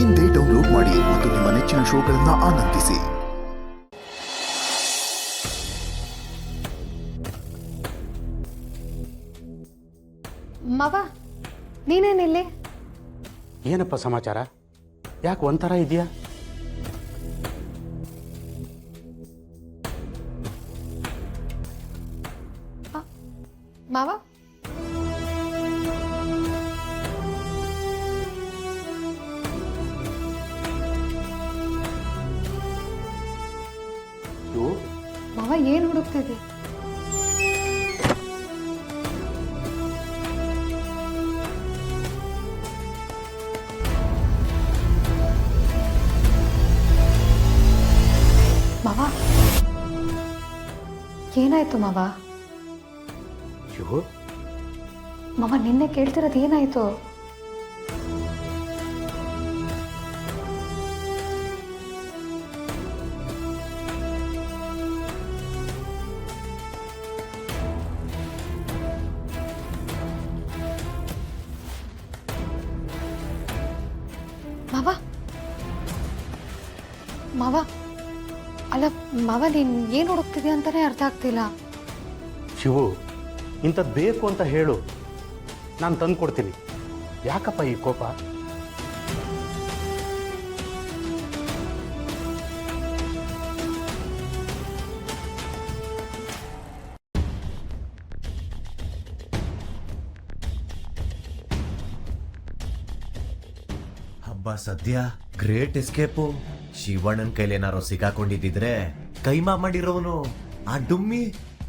ಇಂದೇ ಡೌನ್ಲೋಡ್ ಮಾಡಿ ಮತ್ತು ನಿಮ್ಮ ನೆಚ್ಚಿನ ಶೋಗಳನ್ನು ಆನಂದಿಸಿ. ಮಾವ, ನೀನೇನಿಲ್ಲಿ? ಏನಪ್ಪ ಸಮಾಚಾರ? ಯಾಕೆ ಒಂಥರ ಇದೆಯಾ? ಮಾವ, ಮಾವ ಏನ್ ಹುಡುಕ್ತಿದ್ದೆ? ಮಾವ, ಏನಾಯ್ತು ಮಾವ? ಮಾವ, ನಿನ್ನೆ ಕೇಳ್ತಿರೋದು ಏನಾಯ್ತು? ಮಾವ, ಮಾವ, ಅಲ್ಲ ಮಾವ, ನೀನ್ ಏನ್ ಹುಡುಕ್ತಿದ್ಯಾ ಅಂತಾನೆ ಅರ್ಥ ಆಗ್ತಿಲ್ಲ. ಶಿವು, ಇಂಥದ್ದು ಬೇಕು ಅಂತ ಹೇಳು, ನಾನು ತಂದು ಕೊಡ್ತೀನಿ. ಯಾಕಪ್ಪ ಈ ಕೋಪ? ಹಬ್ಬ ಸದ್ಯ ಗ್ರೇಟ್ ಎಸ್ಕೇಪು. ಶಿವಣ್ಣನ ಕೈಲೇನಾರು ಸಿಕ್ಕಾಕೊಂಡಿದ್ದಿದ್ರೆ ಕೈಮಾ ಮಾಡಿರೋನು. ಆ ಡುಮ್ಮಿ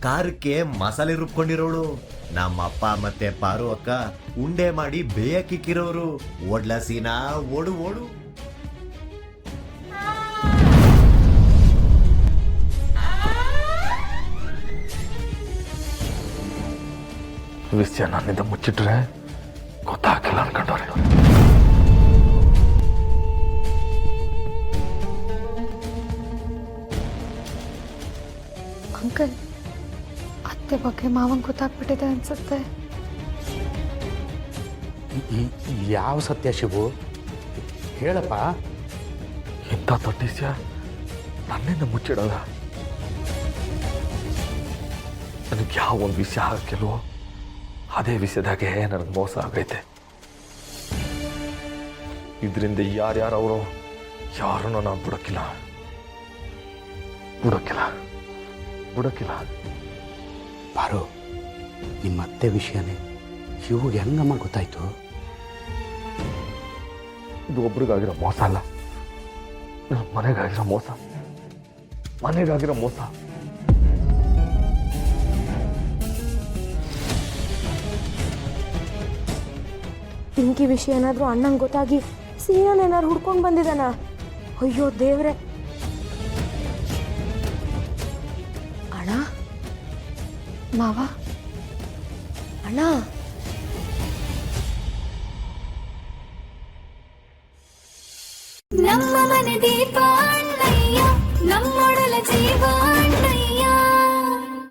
ಕಾರಕ್ಕೆ ಮಸಾಲೆ ರುಬ್ಕೊಂಡಿರೋಳು. ನಮ್ಮ ಅಪ್ಪ ಮತ್ತೆ ಪಾರು ಅಕ್ಕ ಉಂಡೆ ಮಾಡಿ ಬೇಯಕ್ಕಿಕ್ಕಿರೋರು. ಓಡ್ಲ ಸೀನಾ, ಓಡು ಓಡು. ವಿಷಯ ನನ್ನಿಂದ ಮುಚ್ಚಿಟ್ರೆ ಗೊತ್ತಾಗಿಲ್ಲ ಅನ್ಕೊಂಡವ್ರೆ. ಅಂಕಲ್, ಅತ್ತೆ ಬಗ್ಗೆ ಮಾವಂಗ್ ಗೊತ್ತಾಗ್ಬಿಟ್ಟಿದೆ ಅನ್ಸುತ್ತೆ. ಯಾವ ಸತ್ಯ ಶಿವು? ಹೇಳಪ್ಪ. ಇಂಥ ದೊಡ್ಡ ವಿಷಯ ನನ್ನಿಂದ ಮುಚ್ಚಿಡೋದ? ನನಗೆ ಯಾವ ಒಂದು ವಿಷಯ ಹಾಕಿಲ್ವೋ ಅದೇ ವಿಷಯದಾಗೆ ನನಗೆ ಮೋಸ ಆಗೈತೆ. ಇದರಿಂದ ಯಾರ್ಯಾರವರು ಯಾರನ್ನೂ ನಾನು ಬಿಡೋಕ್ಕಿಲ್ಲ. ಪಾರು, ನಿಮ್ಮ ಅತ್ತೆ ವಿಷಯನೇ ಶಿವುಗೆ ಹೆಂಗಮ್ಮ ಗೊತ್ತಾಯ್ತು? ಇದು ಒಬ್ರಿಗಾಗಿರೋ ಮೋಸ ಅಲ್ಲ, ಮನೆಗಾಗಿರೋ ಮೋಸ. ಪಿಂಕಿ ವಿಷಯ ಏನಾದರೂ ಅಣ್ಣಂಗೆ ಗೊತ್ತಾಗಿ ಸೀನನ್ ಏನಾದ್ರು ಹುಡ್ಕೊಂಡು ಬಂದಿದ್ದಾನ? ಅಯ್ಯೋ ದೇವ್ರೆ. ಅಣ್ಣ, ಮಾವ, ಅಣ್ಣ, ನಮ್ಮ ಮನೆ ದೀಪ